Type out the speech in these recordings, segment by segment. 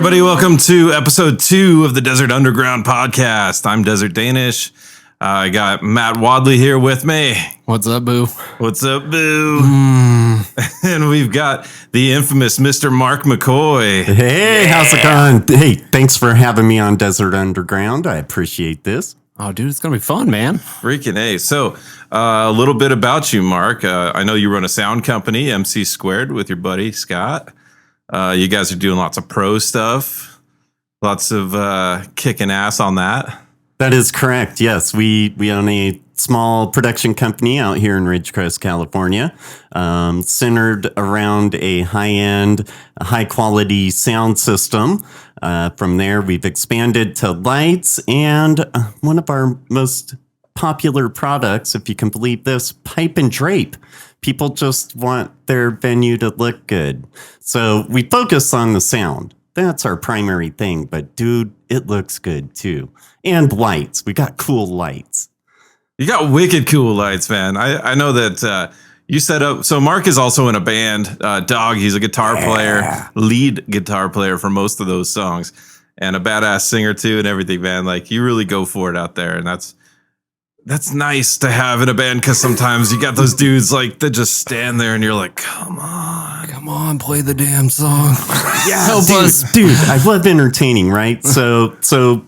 everybody. Welcome to episode 2 of the Desert Underground podcast. I'm Desert Danish. I got Matt Wadley here with me. What's up, boo? What's up, boo? And we've got the infamous Mr. Mark McCoy. Hey, how's it going? Hey, thanks for having me on Desert Underground. I appreciate this. Oh, dude, it's going to be fun, man. Freaking A. So a little bit about you, Mark. I know you run a sound company, MC Squared, with your buddy, Scott. You guys are doing lots of pro stuff, lots of kicking ass on that. That is correct. Yes, we own a small production company out here in Ridgecrest, California, centered around a high-end, high-quality sound system. From there, we've expanded to lights and one of our most popular products, if you can believe this, pipe and drape. People just want their venue to look good. So we focus on the sound. That's our primary thing. But dude, it looks good too. And lights. We got cool lights. You got wicked cool lights, man. I know that you set up. So Mark is also in a band. D.O.G. He's a guitar player, lead guitar player for most of those songs, and a badass singer too, and everything, man. Like, you really go for it out there, and that's nice to have in a band, because sometimes you got those dudes like that just stand there and you're like, come on, play the damn song. Yeah, help us, dude. I love entertaining, right? So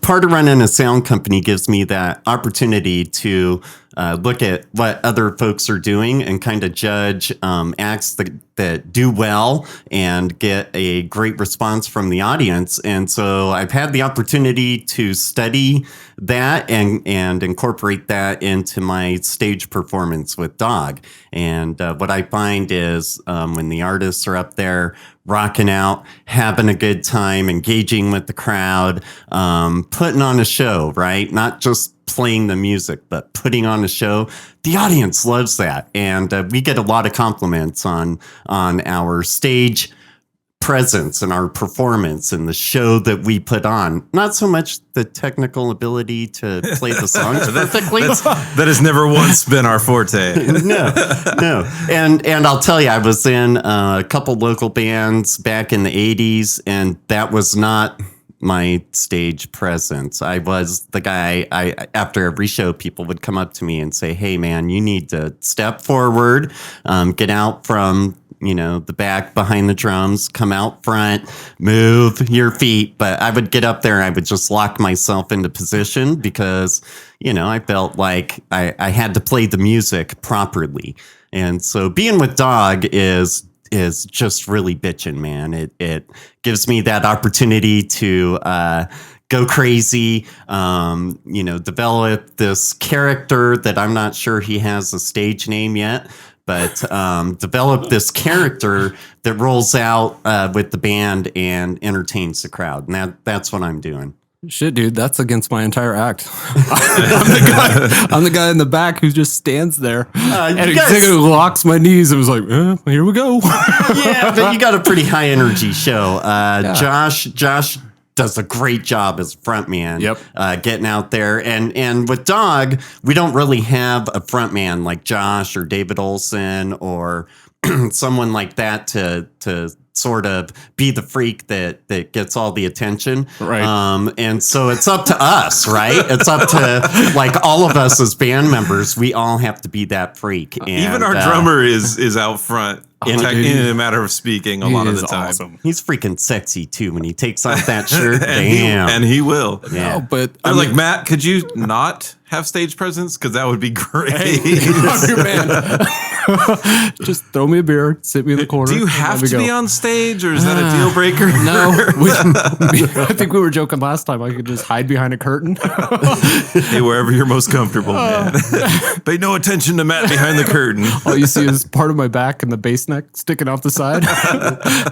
part of running a sound company gives me that opportunity to look at what other folks are doing and kind of judge acts that do well and get a great response from the audience. And so I've had the opportunity to study that and incorporate that into my stage performance with D.O.G. And what I find is when the artists are up there rocking out, having a good time, engaging with the crowd, putting on a show, right? Not just playing the music, but putting on a show. The audience loves that. And we get a lot of compliments on our stage presence and our performance and the show that we put on. Not so much the technical ability to play the songs perfectly. That has never once been our forte. No. And I'll tell you, I was in a couple local bands back in the 80s, and that was not my stage presence. I was the guy, after every show, people would come up to me and say, hey man, you need to step forward, get out from the back behind the drums, come out front, move your feet. But I would get up there and I would just lock myself into position because, I felt like I had to play the music properly. And so being with D.O.G. is just really bitchin', man. It gives me that opportunity to go crazy, develop this character that I'm not sure he has a stage name yet, but develop this character that rolls out with the band and entertains the crowd. And that's what I'm doing. Shit, dude, that's against my entire act. I'm the guy in the back who just stands there and exactly locks my knees and was like, here we go. Yeah, but you got a pretty high energy show. Josh does a great job as a front man. Yep. Getting out there. And with D.O.G., we don't really have a front man like Josh or David Olson or someone like that to sort of be the freak that gets all the attention. Right. And so it's up to us, right? It's up to like all of us as band members. We all have to be that freak. And, even our drummer is out front in a matter of speaking a lot of the time. Awesome. He's freaking sexy too when he takes off that shirt. and he will. Yeah. No, but I'm like, Matt, could you not have stage presence? Because that would be great. Man. Just throw me a beer, sit me in the corner. Do you have to be on stage, or is that a deal breaker? No. I think we were joking last time. I could just hide behind a curtain. Hey, wherever you're most comfortable, man. Pay no attention to Matt behind the curtain. All you see is part of my back and the bass neck sticking off the side.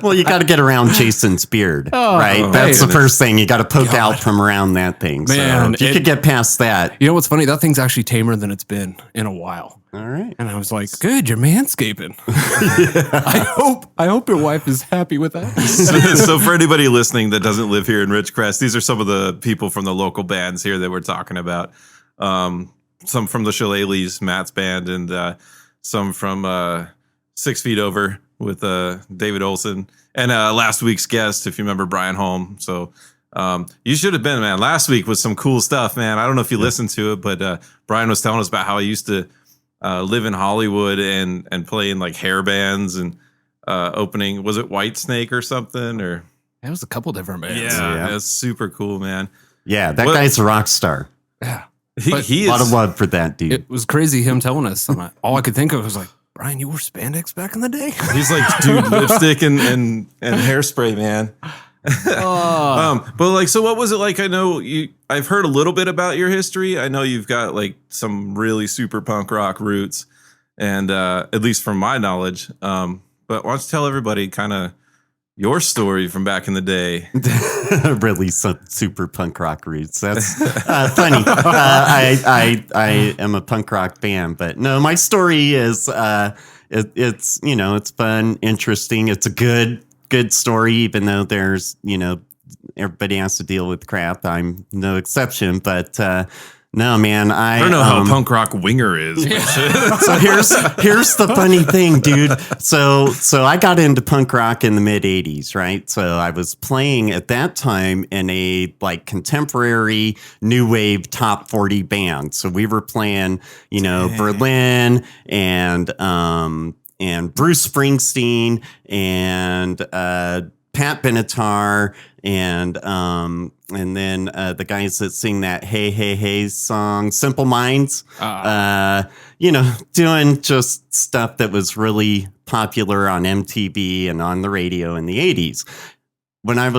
Well, you got to get around Jason's beard, right? That's the first thing. You got to poke out from around that thing. Man, so if you could get past that. You know what's funny? That thing's actually tamer than it's been in a while. All right. And I was like, good, you're manscaping. I hope your wife is happy with that. So for anybody listening that doesn't live here in Ridgecrest, these are some of the people from the local bands here that we're talking about. Some from the Shillelaghs, Matt's band, and some from 6 Feet Over, with David Olson and last week's guest, if you remember, Brian Holm. So you should have been, man. Last week was some cool stuff, man. I don't know if you listened to it, but Brian was telling us about how he used to live in Hollywood and play in like hair bands and opening. Was it White Snake or something? Or it was a couple different bands. Yeah, that's super cool, man. Yeah, that guy's a rock star. Yeah. He a lot is. of love for that dude. It was crazy him telling us. All I could think of was like, Brian, you wore spandex back in the day? He's like, dude, lipstick and hairspray, man. But like, so what was it like? I know I've heard a little bit about your history. I know you've got like some really super punk rock roots, and at least from my knowledge. But why don't you tell everybody kind of your story from back in the day? Really super punk rock roots. That's funny. I am a punk rock band, but no, my story is it's it's fun, interesting. It's a good story, even though there's everybody has to deal with crap. I'm no exception, but no, man, I don't know how punk rock winger is. So here's the funny thing, dude. So I got into punk rock in the mid '80s, right? So I was playing at that time in a like contemporary new wave top 40 band. So we were playing, Berlin and Bruce Springsteen and Pat Benatar and then the guys that sing that Hey Hey Hey song, Simple Minds, doing just stuff that was really popular on MTV and on the radio in the 80s. When I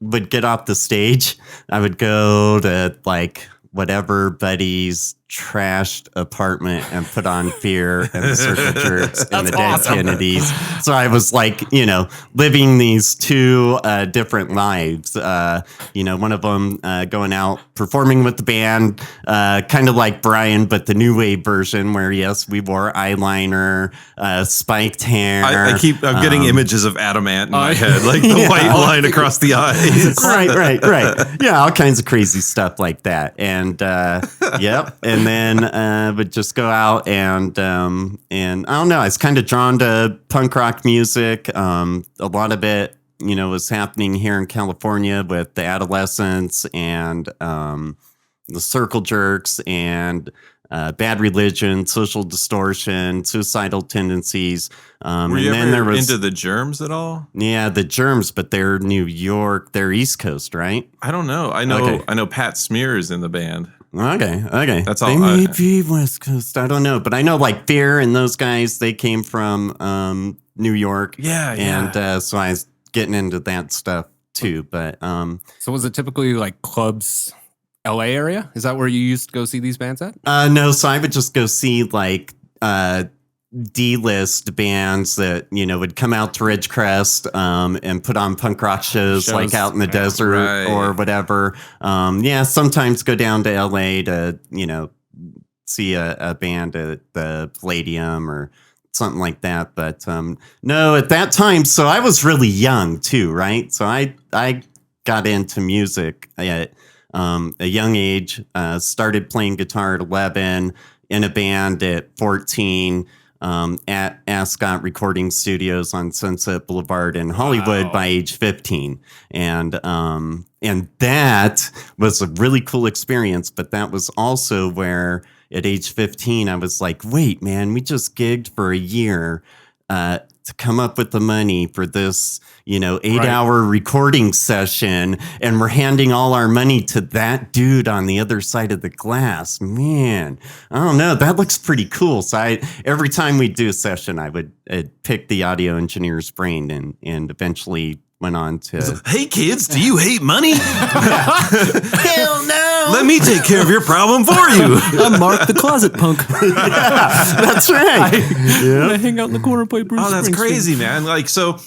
would get off the stage, I would go to like whatever buddy's trashed apartment and put on Fear and the Circle Jerks and the Dead Kennedys. So I was like, living these two different lives. One of them going out performing with the band, kind of like Brian, but the new wave version where, yes, we wore eyeliner, spiked hair. I'm getting images of Adamant in my head, like the white line across the eyes. Right. Yeah, all kinds of crazy stuff like that. And yep. And then would just go out and I don't know. I was kind of drawn to punk rock music. A lot of it, was happening here in California with the Adolescents and the Circle Jerks and Bad Religion, Social Distortion, Suicidal Tendencies. Were you ever into the Germs at all? Yeah, the Germs, but they're New York. They're East Coast, right? I don't know. I know Pat Smear is in the band. Okay. That's all. They may be West Coast. I don't know, but I know like Fear and those guys. They came from New York. Yeah. And so I was getting into that stuff too. But so was it typically like clubs, LA area? Is that where you used to go see these bands at? No. So I would just go see like D-list bands that would come out to Ridgecrest and put on punk rock shows like out in the desert or whatever. Sometimes go down to LA to see a band at the Palladium or something like that. But no, at that time, so I was really young too, right? So I got into music at a young age. Started playing guitar at 11, in a band at 14. At Ascot Recording Studios on Sunset Boulevard in Hollywood by age 15. And that was a really cool experience. But that was also where at age 15, I was like, wait, man, we just gigged for a year to come up with the money for this, 8-hour recording session. And we're handing all our money to that dude on the other side of the glass. Man, I don't know. That looks pretty cool. So every time we do a session, I'd pick the audio engineer's brain and eventually went on to, hey kids, do you hate money? hell no. Let me take care of your problem for you. I'm Mark the Closet Punk. That's right. I hang out in the corner and play Bruce Oh, that's Springsteen. crazy, man. Like, so,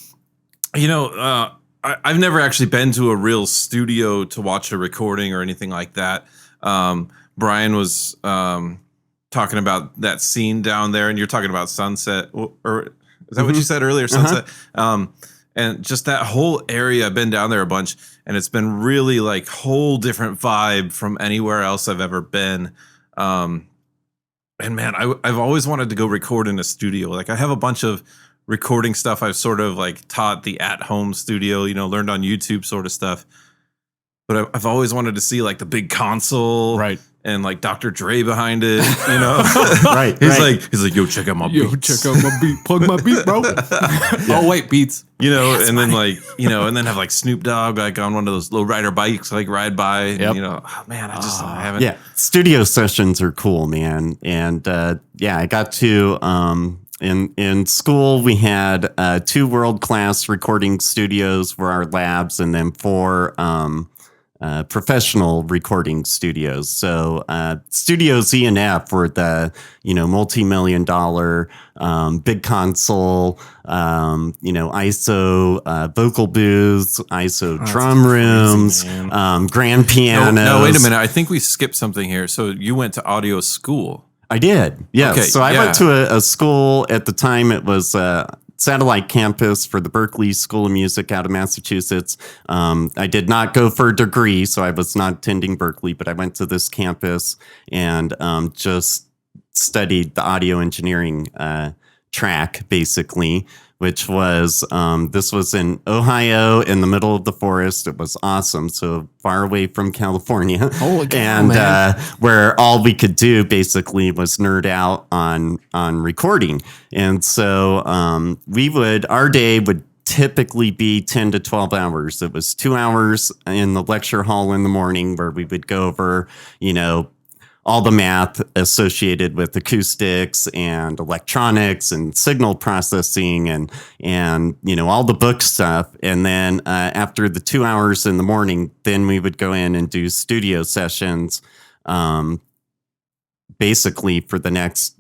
I've never actually been to a real studio to watch a recording or anything like that. Brian was talking about that scene down there, and you're talking about Sunset, or is that what you said earlier? Sunset. And just that whole area, I've been down there a bunch, and it's been really like whole different vibe from anywhere else I've ever been. And man, I've always wanted to go record in a studio. Like I have a bunch of recording stuff I've sort of like taught the at-home studio, learned on YouTube sort of stuff. But I've always wanted to see like the big console, Right. And like Dr. Dre behind it, Right. He's like, yo, check out my beats. Check out my beat. Plug my beat, bro. Oh, wait, beats. And then like, and then have like Snoop Dogg like on one of those low rider bikes, like ride by, Yep. oh man, I haven't. Yeah. Studio sessions are cool, man. And I got to in school we had 2 world-class recording studios for our labs, and then 4 professional recording studios. So Studios E and F were the multi-million-dollar big console, ISO vocal booths, ISO drum rooms, grand pianos. No, wait a minute. I think we skipped something here. So you went to audio school. I did. Yes. Okay, So I went to a school at the time. It was satellite campus for the Berklee School of Music out of Massachusetts. I did not go for a degree, so I was not attending Berklee, but I went to this campus and just studied the audio engineering track, basically, which was, this was in Ohio in the middle of the forest. It was awesome. So far away from California. Holy cow, and man. where all we could do basically was nerd out on recording. And so our day would typically be 10 to 12 hours. It was 2 hours in the lecture hall in the morning where we would go over, all the math associated with acoustics and electronics and signal processing and all the book stuff. And then after the 2 hours in the morning, then we would go in and do studio sessions, basically for the next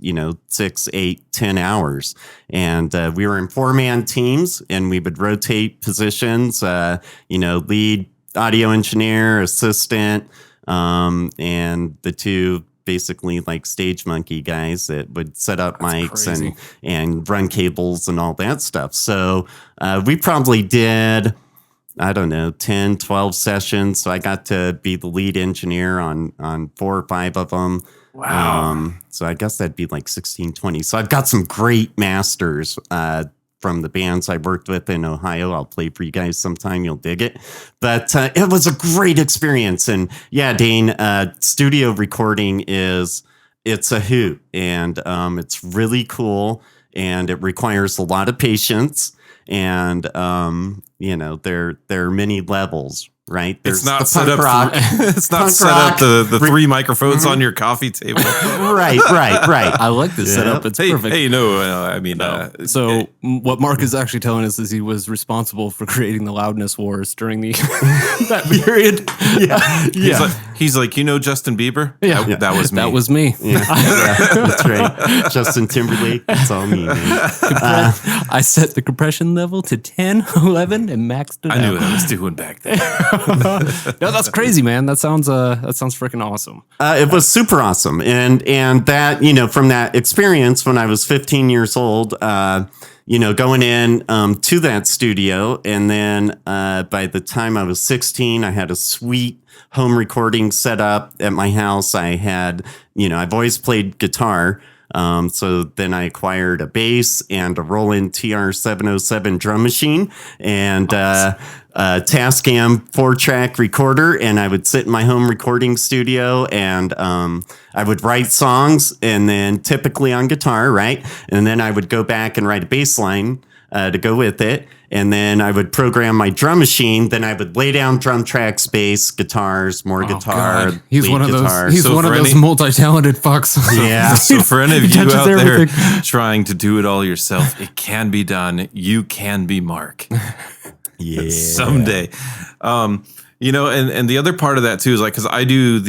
6, 8, 10 hours. And we were in 4-man teams, and we would rotate positions, lead audio engineer, assistant, and the 2 basically like stage monkey guys that would set up mics and run cables and all that stuff. So we probably did, I don't know, 10, 12 sessions. So I got to be the lead engineer on 4 or 5 of them. Wow. So I guess that'd be like 16, 20. So I've got some great masters from the bands I worked with in Ohio. I'll play for you guys sometime. You'll dig it. But it was a great experience. And yeah, Dane, studio recording it's a hoot. And it's really cool. And it requires a lot of patience. And, there are many levels. Right, it's not set up. It's not set up the 3 microphones on your coffee table. Right. I like this setup. It's perfect. Hey, I mean, so what Mark is actually telling us is he was responsible for creating the loudness wars during the that period. He's like, Justin Bieber? Yeah. That was me. That was me. Yeah, that's right. Justin Timberlake. It's all me, man. I set the compression level to 10, 11, and maxed it out. I knew what I was doing back then. No, that's crazy, man. That sounds freaking awesome. It was super awesome, and that from that experience when I was 15 years old, going in to that studio, and then by the time I was 16, I had a sweet home recording set up at my house. I had I've always played guitar. So then I acquired a bass and a Roland TR-707 drum machine and a Tascam 4-track recorder. And I would sit in my home recording studio and I would write songs, and then typically on guitar, right? And then I would go back and write a bass line to go with it. And then I would program my drum machine. Then I would lay down drum tracks, bass, guitars, more guitar. God. He's one of guitar. those. He's one of those multi-talented fucks. Yeah. So for any of you touches out there everything. trying to do it all yourself, it can be done. You can be Mark. Yeah. Someday. And the other part of that too is like, because I do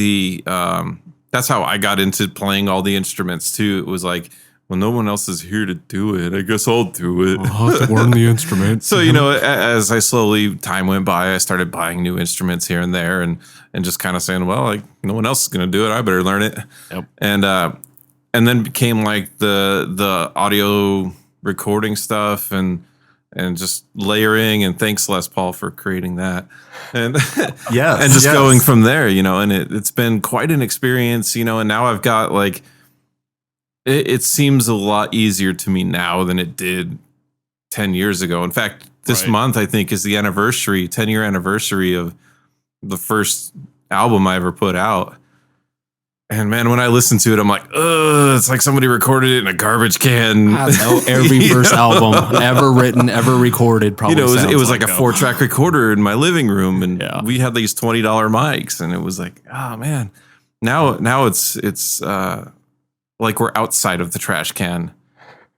that's how I got into playing all the instruments too. It was like, well, no one else is here to do it. I guess I'll do it. I'll have to learn the instrument. So, as time went by, I started buying new instruments here and there and just kind of saying, well, like no one else is going to do it. I better learn it. Yep. And then became like the audio recording stuff and just layering, and thanks Les Paul for creating that. And and just going from there, and it's been quite an experience, and now I've got like, it seems a lot easier to me now than it did 10 years ago. In fact, this Right. month, I think, is the 10-year anniversary of the first album I ever put out. And man, when I listen to it, I'm like, ugh, it's like somebody recorded it in a garbage can. I know every first album ever written, ever recorded. Probably, it was like a 4-track recorder in my living room, and Yeah. we had these $20 mics, and it was like, oh man, now it's like we're outside of the trash can,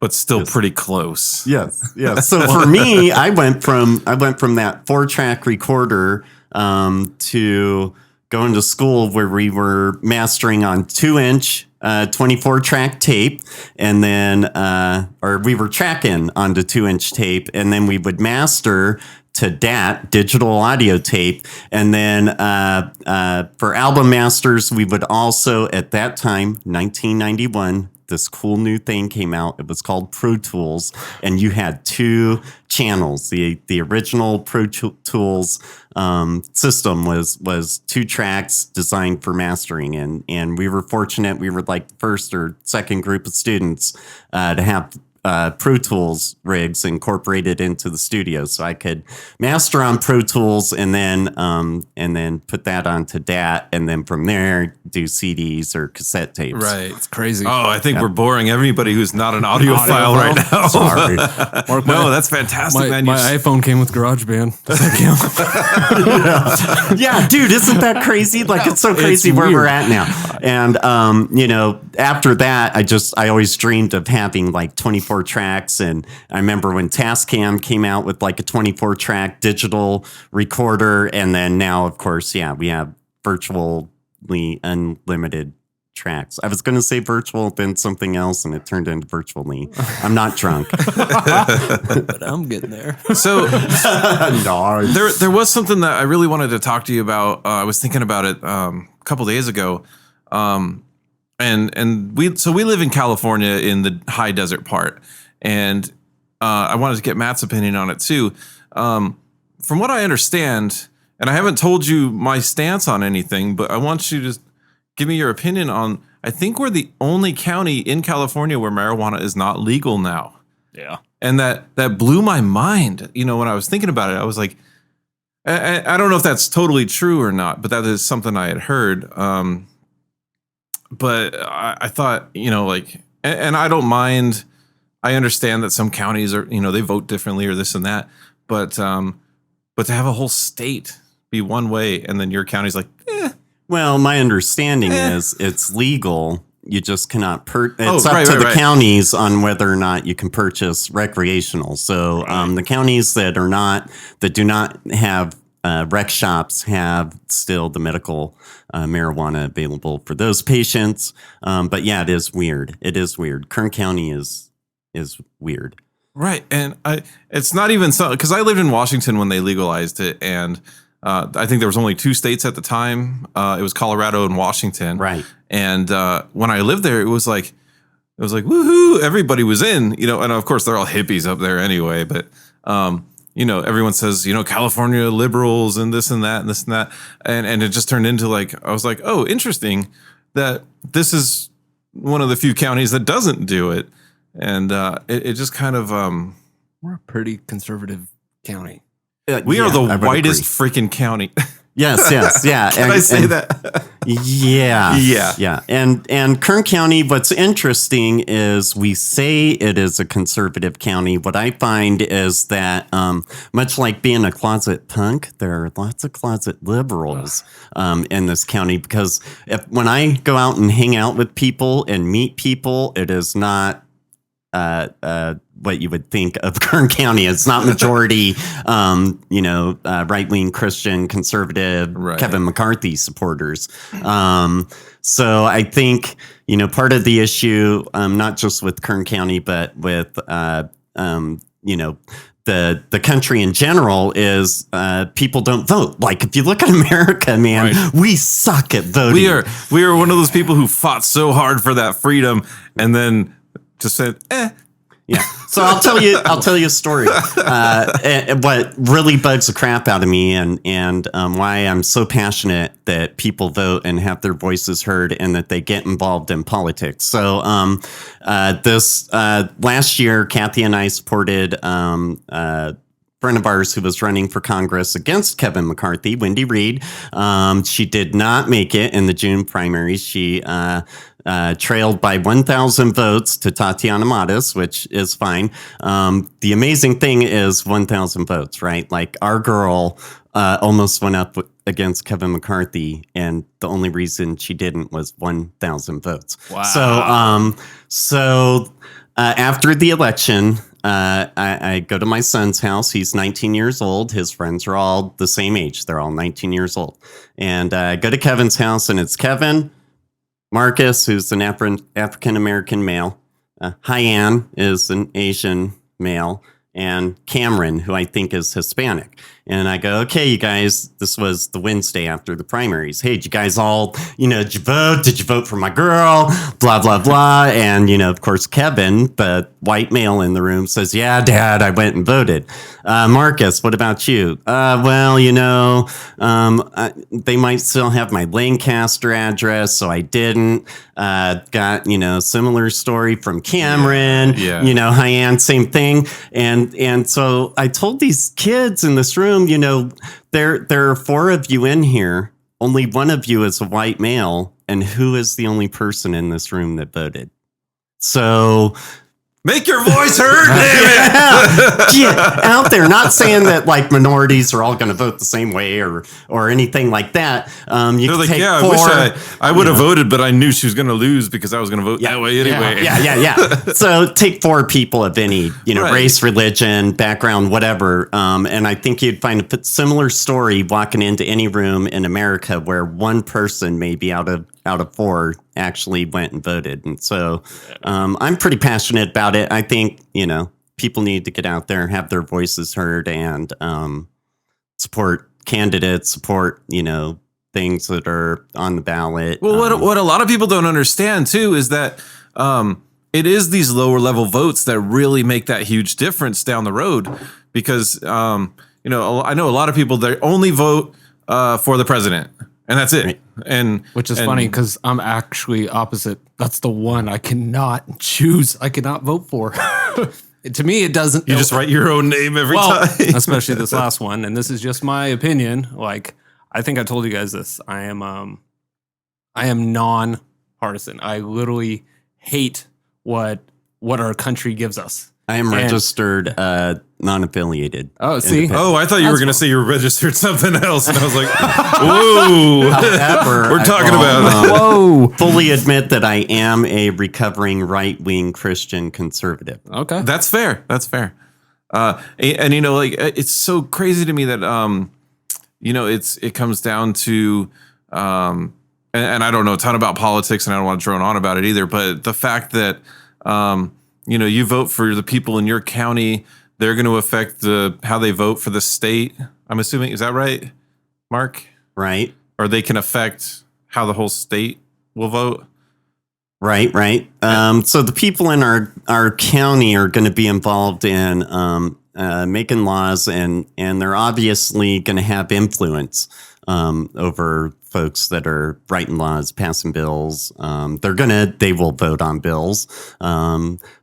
but still pretty close. Yes. So for me, I went from that 4-track recorder to going to school where we were mastering on 2-inch 24-track tape, and then or we were tracking onto 2-inch tape, and then we would master to DAT, digital audio tape. And then for album masters, we would also, at that time, 1991, this cool new thing came out. It was called Pro Tools, and you had 2 channels. The original Pro Tools system was 2 tracks designed for mastering, and we were fortunate. We were like the first or second group of students to have Pro Tools rigs incorporated into the studio, so I could master on Pro Tools and then put that onto DAT, and then from there do CDs or cassette tapes. Right. It's crazy. Oh, I think we're boring everybody who's not an audiophile right now. Sorry. Mark, No, that's fantastic, man. My iPhone came with GarageBand. Does that count? Yeah, dude, isn't that crazy? Like, it's so crazy where we're at now. And after that, I always dreamed of having like 24 tracks. And I remember when Tascam came out with like a 24-track digital recorder, and then now, of course, we have virtually unlimited tracks. I was going to say virtual, then something else, and it turned into virtually. I'm not drunk. But I'm getting there. So No. there was something that I really wanted to talk to you about. I was thinking about it a couple days ago. And we live in California in the high desert part, and I wanted to get Matt's opinion on it too. From what I understand, and I haven't told you my stance on anything, but I want you to give me your opinion on. I think we're the only county in California where marijuana is not legal now, Yeah. and that blew my mind. When I was thinking about it, I was like, I don't know if that's totally true or not, but that is something I had heard. But I thought, and I don't mind. I understand that some counties are, they vote differently or this and that, but to have a whole state be one way and then your county's like, Well, my understanding is it's legal. You just cannot it's up right, to right, the right. counties on whether or not you can purchase recreational. So the counties that do not have rec shops have still the medical marijuana available for those patients. But yeah, it is weird. It is weird. Kern County is weird. right. And it's not even so, because I lived in Washington when they legalized it. And I think there was only 2 states at the time. It was Colorado and Washington. Right. And when I lived there, it was like, woohoo, everybody was in, and of course they're all hippies up there anyway, but, everyone says, California liberals and this and that and this and that. And it just turned into I was like, oh, interesting that this is one of the few counties that doesn't do it. And it just kind of, We're a pretty conservative county. we are I the would whitest agree. freaking county. Yes, yeah. Can I say that? Yeah. And Kern County, what's interesting is we say it is a conservative county. What I find is that much like being a closet punk, there are lots of closet liberals in this county, because when I go out and hang out with people and meet people, it is not what you would think of Kern County. It's not majority, right-wing Christian conservative Right. Kevin McCarthy supporters. So I think, part of the issue, not just with Kern County, but with, the country in general is people don't vote. Like, if you look at America, man, Right. we suck at voting. We are one of those people who fought so hard for that freedom and then just said, Yeah. So I'll tell you a story. And what really bugs the crap out of me, and why I'm so passionate that people vote and have their voices heard, and that they get involved in politics. So this last year, Kathy and I supported friend of ours who was running for Congress against Kevin McCarthy, Wendy Reed. She did not make it in the June primaries. She trailed by 1,000 votes to Tatiana Matas, which is fine. The amazing thing is 1,000 votes, right? Like our girl almost went up against Kevin McCarthy, and the only reason she didn't was 1,000 votes. Wow. So after the election, I go to my son's house. He's 19 years old. His friends are all the same age. They're all 19 years old. And I go to Kevin's house, and it's Kevin, Marcus, who's an African-American male. Hyan is an Asian male. And Cameron, who I think is Hispanic. And I go, okay, you guys, this was the Wednesday after the primaries. Hey, did you guys all, did you vote? Did you vote for my girl? Blah, blah, blah. And, of course, Kevin, the white male in the room, says, yeah, Dad, I went and voted. Marcus, what about you? Well, they might still have my Lancaster address, so I didn't. Got, similar story from Cameron. Yeah. Hyan, same thing. And so I told these kids in this room, there are 4 of you in here. Only one of you is a white male. And who is the only person in this room that voted? So make your voice heard, damn it. Get out there. Not saying that like minorities are all going to vote the same way or anything like that. They're like, yeah, 4, I wish I would have voted, but I knew she was going to lose because I was going to vote that way anyway. Yeah. So take 4 people of any, Right. race, religion, background, whatever. And I think you'd find a similar story walking into any room in America where one person maybe out of 4 actually went and voted. And so I'm pretty passionate about it. I think, people need to get out there, have their voices heard, and support candidates, support, things that are on the ballot. Well, what a lot of people don't understand, too, is that it is these lower level votes that really make that huge difference down the road. Because, I know a lot of people, they only vote for the president. And that's it. Right. Which is funny because I'm actually opposite. That's the one I cannot choose. I cannot vote for. To me, it doesn't. You just write your own name every time. Especially this last one. And this is just my opinion. Like, I think I told you guys this. I am non-partisan. I literally hate what our country gives us. I am registered non-affiliated. Oh, see? Oh, I thought you were going to say you were registered something else. And I was like, whoa. However, we're talking about. Whoa. Fully admit that I am a recovering right-wing Christian conservative. Okay. That's fair. That's fair. And it's so crazy to me that, it comes down to, and I don't know a ton about politics and I don't want to drone on about it either, but the fact that, you vote for the people in your county, they're going to affect how they vote for the state. I'm assuming, is that right, Mark? Right. Or they can affect how the whole state will vote. Right. So the people in our county are going to be involved in making laws, and they're obviously going to have influence over folks that are writing laws, passing bills. They will vote on bills.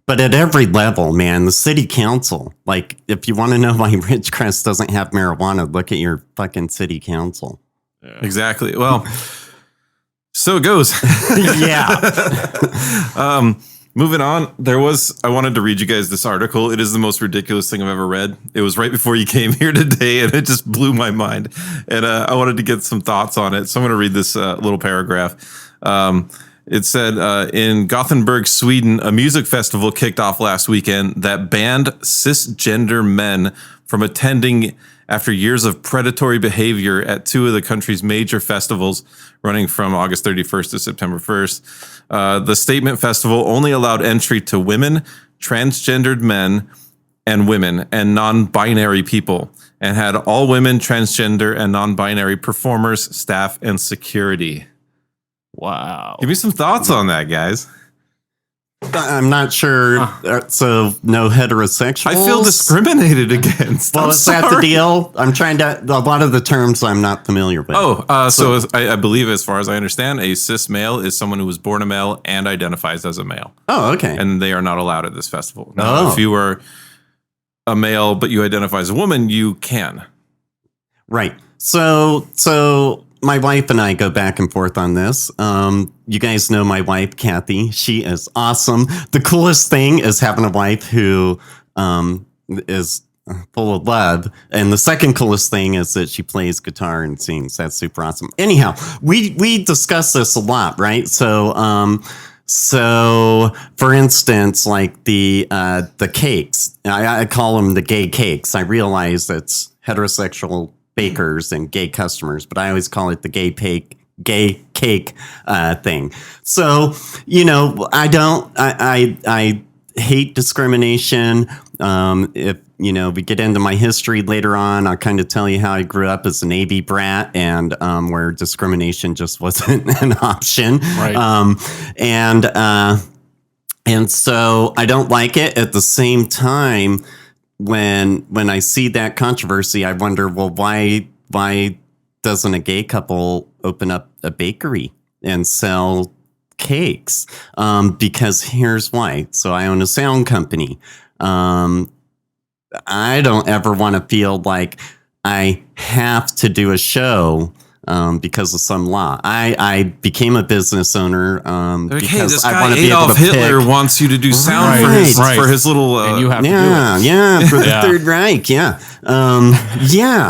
But at every level, man, the city council, like if you want to know why Ridgecrest doesn't have marijuana, look at your fucking city council. Yeah. Exactly. Well, so it goes. Yeah. Moving on, I wanted to read you guys this article. It is the most ridiculous thing I've ever read. It was right before you came here today, and it just blew my mind. And I wanted to get some thoughts on it. So I'm going to read this little paragraph. It said, in Gothenburg, Sweden, a music festival kicked off last weekend that banned cisgender men from attending after years of predatory behavior at 2 of the country's major festivals running from August 31st to September 1st. The Statement Festival only allowed entry to women, transgendered men, and women, and non-binary people, and had all women, transgender, and non-binary performers, staff, and security. Wow. Give me some thoughts on that, guys. I'm not sure. So no heterosexuals. I feel discriminated against. Well, is that the deal? I'm trying to. A lot of the terms I'm not familiar with. So I believe, as far as I understand, a cis male is someone who was born a male and identifies as a male. Oh, okay. And they are not allowed at this festival. Now, if you were a male but you identify as a woman, you can. Right. So my wife and I go back and forth on this. You guys know my wife, Kathy. She is awesome. The coolest thing is having a wife who is full of love. And the second coolest thing is that she plays guitar and sings. That's super awesome. Anyhow, we discuss this a lot, right? So for instance, like the cakes, I call them the gay cakes. I realize it's heterosexual bakers and gay customers, but I always call it the gay cake thing. So, I hate discrimination. If we get into my history later on, I'll kind of tell you how I grew up as a Navy brat and where discrimination just wasn't an option. Right. And so I don't like it. At the same time, when I see that controversy, I wonder, well, why doesn't a gay couple open up a bakery and sell cakes? Because here's why. So I own a sound company. I don't ever want to feel like I have to do a show because of some law. I became a business owner because this I guy want to be able Adolf to Hitler pick. wants you to do sound Right. for his little. And you have to do it. Yeah, for the Third Reich, yeah.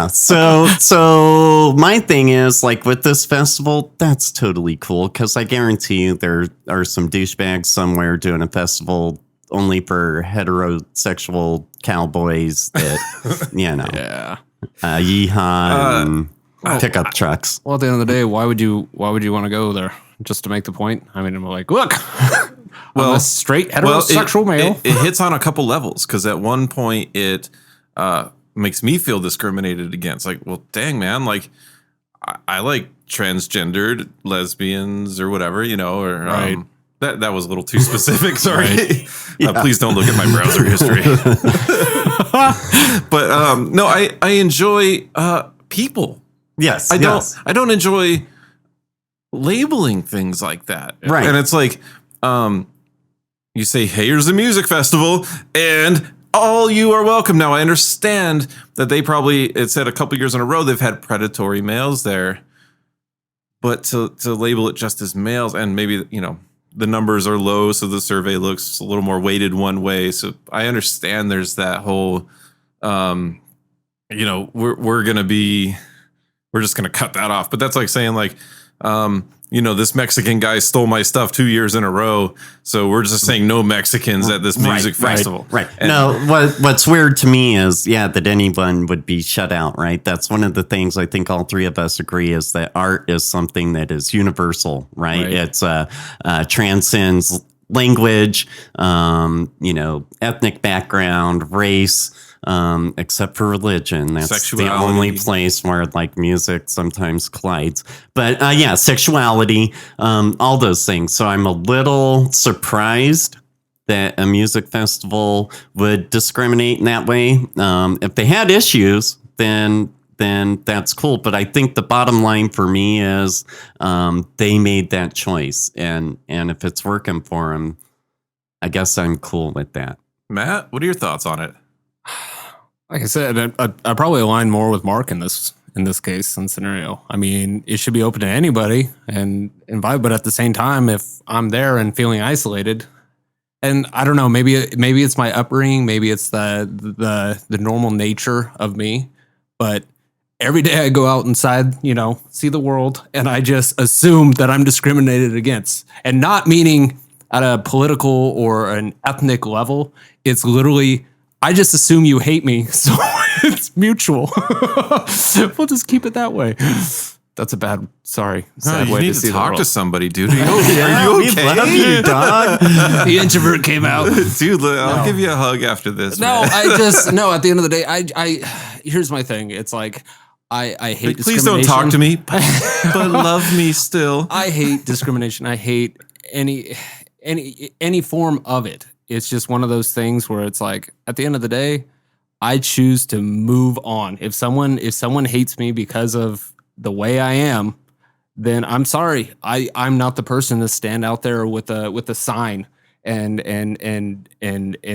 So my thing is, like, with this festival, that's totally cool, because I guarantee you there are some douchebags somewhere doing a festival only for heterosexual cowboys that, Yeah. yeehaw and pickup trucks. Well, at the end of the day, why would you want to go there? Just to make the point? I mean, I'm like, look, I'm a straight heterosexual male. It hits on a couple levels, because at one point it makes me feel discriminated against. Like, well, dang, man, like I like transgendered lesbians or whatever, or Right. That was a little too specific. Sorry. Please don't look at my browser history. But no, I enjoy people. Yes, I don't enjoy labeling things like that. Right. And it's like, you say, hey, here's a music festival, and all you are welcome. Now, I understand that it said a couple years in a row they've had predatory males there, but to label it just as males, and maybe, the numbers are low, so the survey looks a little more weighted one way. So I understand there's that whole, we're just going to cut that off. But that's like saying, like, this Mexican guy stole my stuff 2 years in a row, so we're just saying no Mexicans at this music festival. Right. No, what's weird to me is, that anyone would be shut out, right? That's one of the things I think all three of us agree, is that art is something that is universal, right? It's transcends language, ethnic background, race, except for religion. That's Sexuality. the only place where, like, music sometimes collides. But sexuality, all those things. So I'm a little surprised that a music festival would discriminate in that way. If they had issues, then that's cool. But I think the bottom line for me is they made that choice, and if it's working for them, I guess I'm cool with that. Matt, what are your thoughts on it? Like I said, I probably align more with Mark in this case and scenario. I mean, it should be open to anybody and invite, but at the same time, if I'm there and feeling isolated, and I don't know, maybe it's my upbringing, maybe it's the normal nature of me, but every day I go out inside, see the world, and I just assume that I'm discriminated against, and not meaning at a political or an ethnic level. It's literally, I just assume you hate me, so it's mutual. We'll just keep it that way. That's a sad You way need to see to the talk world. to somebody, dude. Are you okay? We love you, dog. The introvert came out. Dude, I'll give you a hug after this. No, man. at the end of the day, I here's my thing. It's like, I hate Please don't talk to me, but love me still. I hate discrimination. I hate any form of it. It's just one of those things where it's like, at the end of the day, I choose to move on. If someone hates me because of the way I am, then I'm sorry. I'm not the person to stand out there with a sign and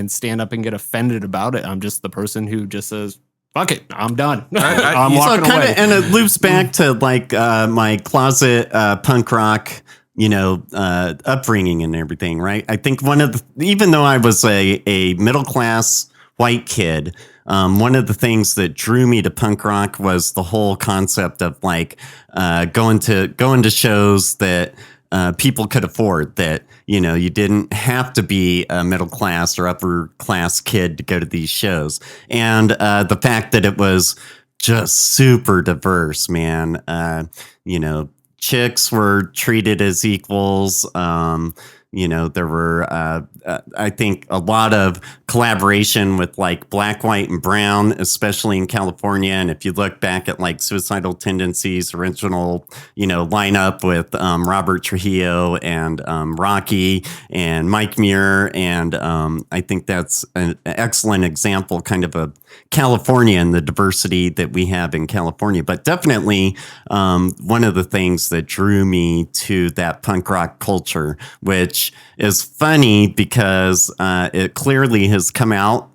stand up and get offended about it. I'm just the person who just says, fuck it, I'm done. I'm walking away. And it loops back to like my closet punk rock, upbringing and everything, right? I think even though I was a middle class white kid, one of the things that drew me to punk rock was the whole concept of like going to shows that people could afford, that you didn't have to be a middle class or upper class kid to go to these shows, and the fact that it was just super diverse, man. Chicks were treated as equals. There were, I think, a lot of collaboration with like Black, White, and Brown, especially in California. And if you look back at like Suicidal Tendencies' original, lineup with Robert Trujillo and Rocky and Mike Muir, and I think that's an excellent example, kind of a California and the diversity that we have in California. But definitely one of the things that drew me to that punk rock culture, which is funny because it clearly has come out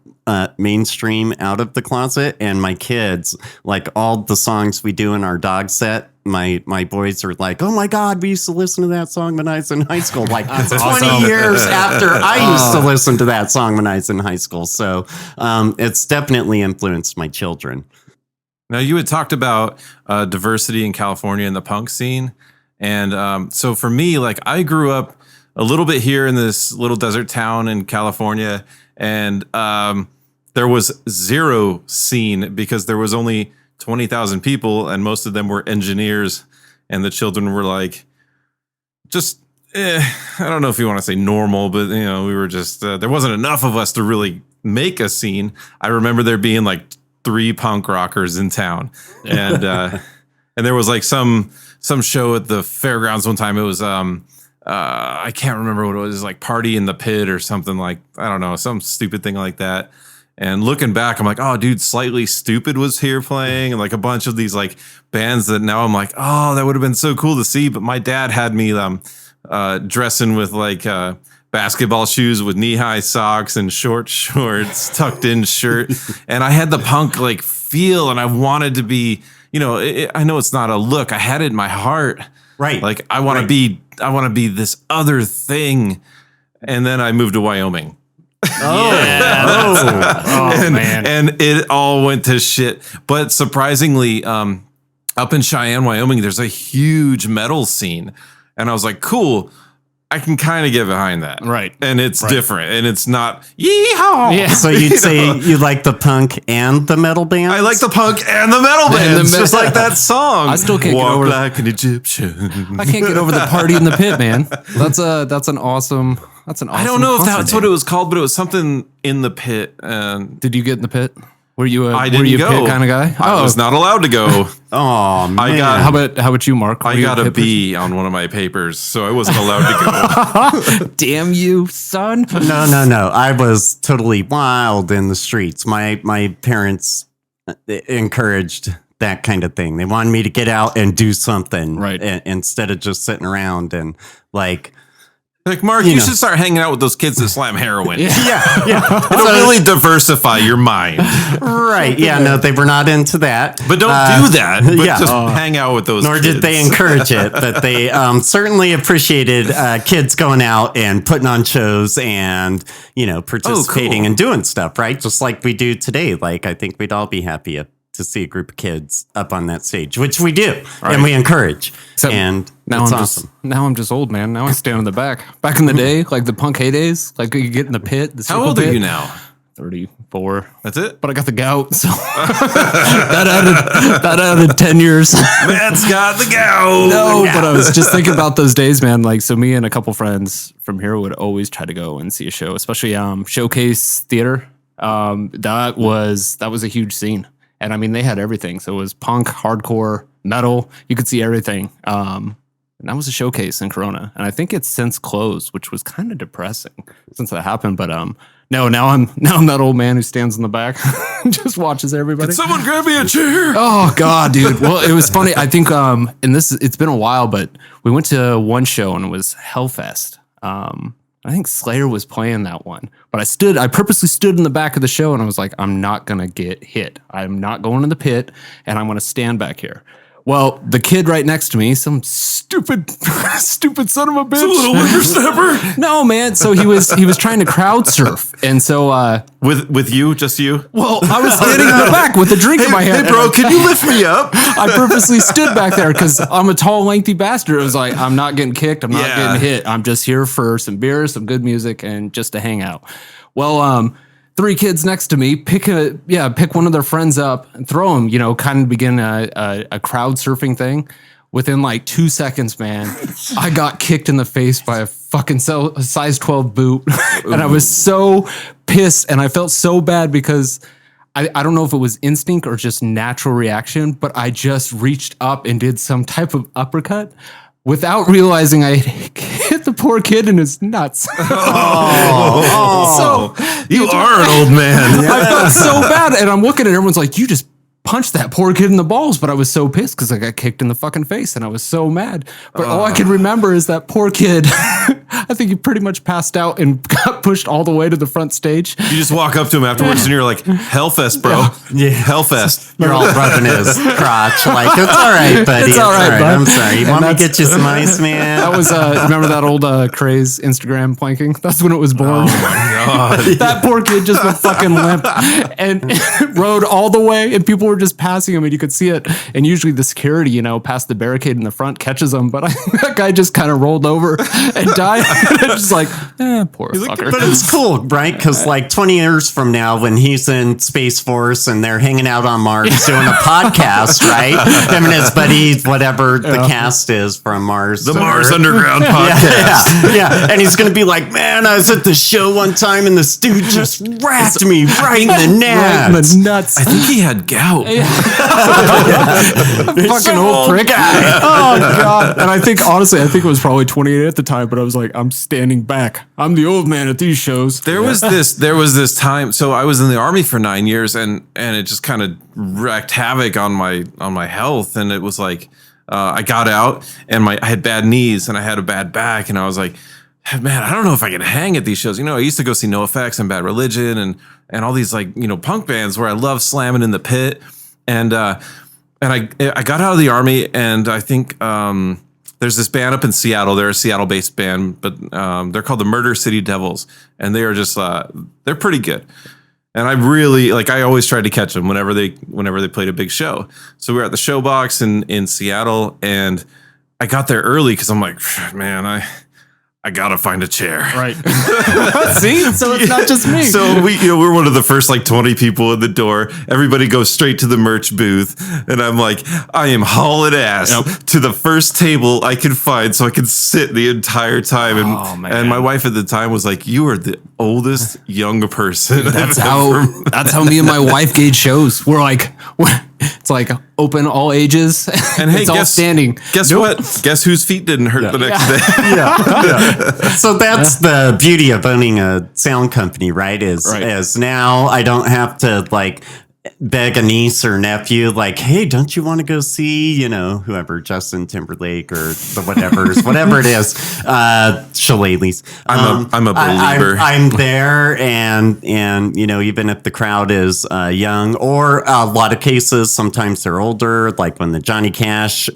mainstream out of the closet, and my kids, like all the songs we do in our dog set, my boys are like, oh my God, we used to listen to that song when I was in high school, like 20 years after I used to listen to that song when I was in high school. So it's definitely influenced my children. Now, you had talked about diversity in California and the punk scene. And so for me, like, I grew up a little bit here in this little desert town in California, and there was zero scene because there was only 20,000 people, and most of them were engineers, and the children were like, just, I don't know if you want to say normal, but we were just, there wasn't enough of us to really make a scene. I remember there being like 3 punk rockers in town, and and there was like some show at the fairgrounds one time. It was I can't remember what it was, like Party in the Pit or something, like, I don't know, some stupid thing like that. And looking back, I'm like, oh, dude, Slightly Stupid was here playing, and like a bunch of these like bands that now I'm like, oh, that would have been so cool to see. But my dad had me dressing with like basketball shoes with knee-high socks and short shorts, tucked in shirt, and I had the punk like feel, and I wanted to be, I know it's not a look, I had it in my heart, right? Like I want to be this other thing. And then I moved to Wyoming. Man. And it all went to shit. But surprisingly, up in Cheyenne, Wyoming, there's a huge metal scene. And I was like, cool, I can kind of get behind that. Right. And it's different. And it's not, yeehaw. Yeah. So you'd say you like the punk and the metal bands? I like the punk and the metal bands, just like that song. I still can't Walk get over like an Egyptian. I can't get over the Party in the Pit, man. That's an awesome. I don't know if that's what it was called, but it was something in the pit. And did you get in the pit? Were you I didn't go. Pit kind of guy? I was not allowed to go. Oh man! How about you, Mark? I got a B on one of my papers, so I wasn't allowed to go. Damn you, son! No. I was totally wild in the streets. My parents encouraged that kind of thing. They wanted me to get out and do something, right? Instead of just sitting around and like. Like, Mark, you should start hanging out with those kids that slam heroin. Yeah. It'll really diversify your mind. Right. Yeah, no, they were not into that. But don't do that. But just hang out with those Nor kids. did they encourage it. But they certainly appreciated kids going out and putting on shows and, participating and doing stuff, right? Just like we do today. Like, I think we'd all be happy to see a group of kids up on that stage, which we do, and we encourage. And now it's I'm awesome. I'm just old, man. Now I stand in the back. Back in the day, like the punk heydays, like you get in the pit. How old are you now? 34. That's it? But I got the gout, so that added 10 years. Matt's got the gout. No, but I was just thinking about those days, man. Like, so me and a couple friends from here would always try to go and see a show, especially Showcase Theater. That was a huge scene. And I mean, they had everything. So it was punk, hardcore, metal. You could see everything. And that was a showcase in Corona. And I think it's since closed, which was kind of depressing since that happened. But no, now I'm that old man who stands in the back and just watches everybody. Can someone grab me a chair? Oh God, dude. Well, it was funny. I think and it's been a while, but we went to one show and it was Hellfest. I think Slayer was playing that one. But I purposely stood in the back of the show and I was like, I'm not gonna get hit. I'm not going in the pit and I'm gonna stand back here. Well, the kid right next to me, some stupid son of a bitch. Some little whippersnapper. No, man. So he was trying to crowd surf. And so with you, just you? well, I was standing in the back with a drink in my hand. Hey, bro, can you lift me up? I purposely stood back there because I'm a tall, lengthy bastard. It was like, I'm not getting kicked. I'm not getting hit. I'm just here for some beer, some good music, and just to hang out. Well, 3 kids next to me pick one of their friends up and throw them, kind of begin a crowd surfing thing. Within like 2 seconds, man, I got kicked in the face by a fucking size 12 boot. And I was so pissed and I felt so bad because I don't know if it was instinct or just natural reaction, but I just reached up and did some type of uppercut without realizing I hit the poor kid in his nuts. Oh, so you are an old man. I felt so bad. And I'm looking at everyone's like, you just punched that poor kid in the balls. But I was so pissed because I got kicked in the fucking face and I was so mad. But all I can remember is that poor kid, I think he pretty much passed out and got pushed all the way to the front stage. You just walk up to him afterwards and you're like, Hellfest, bro. Yeah. Hellfest. You're all rubbing his crotch. Like, it's all right, buddy. It's all right, bud. I'm sorry. You want me to get you some ice, man? That was, remember that old craze Instagram planking? That's when it was born. Oh my God. That poor kid just went fucking limp and rode all the way and people were just passing him and you could see it. And usually the security, past the barricade in the front catches him. But that guy just kind of rolled over and died. Just like, poor fucker. But it's cool, right? Because like 20 years from now, when he's in Space Force and they're hanging out on Mars doing a podcast, right? Him and his buddy, whatever the cast is from Mars. The Mars Underground podcast. Yeah. And he's going to be like, man, I was at the show one time and this dude just whacked me right in the nuts. I think he had gout. Fucking old prick. Oh God. And I think it was probably 28 at the time, but I was like, I'm standing back. I'm the old man at these shows. There was this time. So I was in the Army for 9 years and it just kind of wreaked havoc on my health. And it was like, I got out and I had bad knees and I had a bad back. And I was like, man, I don't know if I can hang at these shows. I used to go see NoFX and Bad Religion and all these punk bands where I love slamming in the pit. And I got out of the Army and I think there's this band up in Seattle. They're a Seattle-based band, but they're called the Murder City Devils, and they are just they're pretty good. And I really I always tried to catch them whenever they played a big show. So we were at the Showbox in Seattle, and I got there early because I'm like, man, I gotta find a chair. Right. See? So it's not just me. So we're one of the first 20 people in the door. Everybody goes straight to the merch booth. And I'm like, I am hauling ass to the first table I can find so I can sit the entire time. And my wife at the time was like, you are the oldest young person. That's how me and my wife gauge shows. We're like, it's like open all ages. And hey, it's all standing. Guess what? Guess whose feet didn't hurt the next day? Yeah. So that's the beauty of owning a sound company, right? Is now I don't have to beg a niece or nephew, hey, don't you want to go see, whoever, Justin Timberlake or the whatever it is, shillelaghs. I'm a believer. I'm there, and even if the crowd is young, or a lot of cases, sometimes they're older, like when the Johnny Cash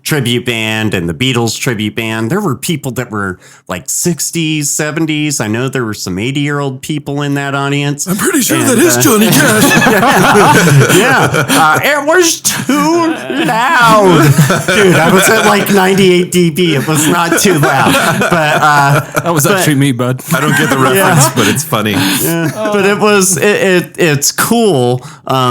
tribute band and the Beatles tribute band, there were people that were 60s, 70s. I know there were some 80-year-old people in that audience. I'm pretty sure that is Johnny Cash. It was too loud, dude. I was at 98 dB. It was not too loud, but that was actually me, bud. I don't get the reference, but it's funny. Yeah. But it was it's cool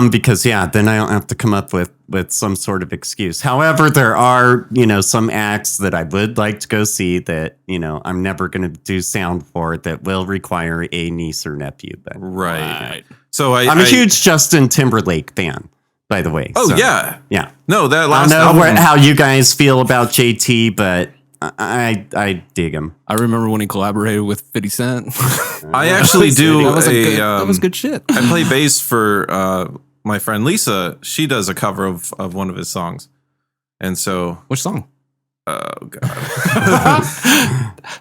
because then I don't have to come up with some sort of excuse. However, there are some acts that I would like to go see that I'm never going to do sound for that will require a niece or nephew. But right. So I'm a huge Justin Timberlake fan. by the way. Oh, So, yeah. yeah. No, that I last don't know album. how you guys feel about JT, but I dig him. I remember when he collaborated with 50 Cent. I actually do that was good shit. I play bass for my friend Lisa. She does a cover of one of his songs. And so, Which song? oh God.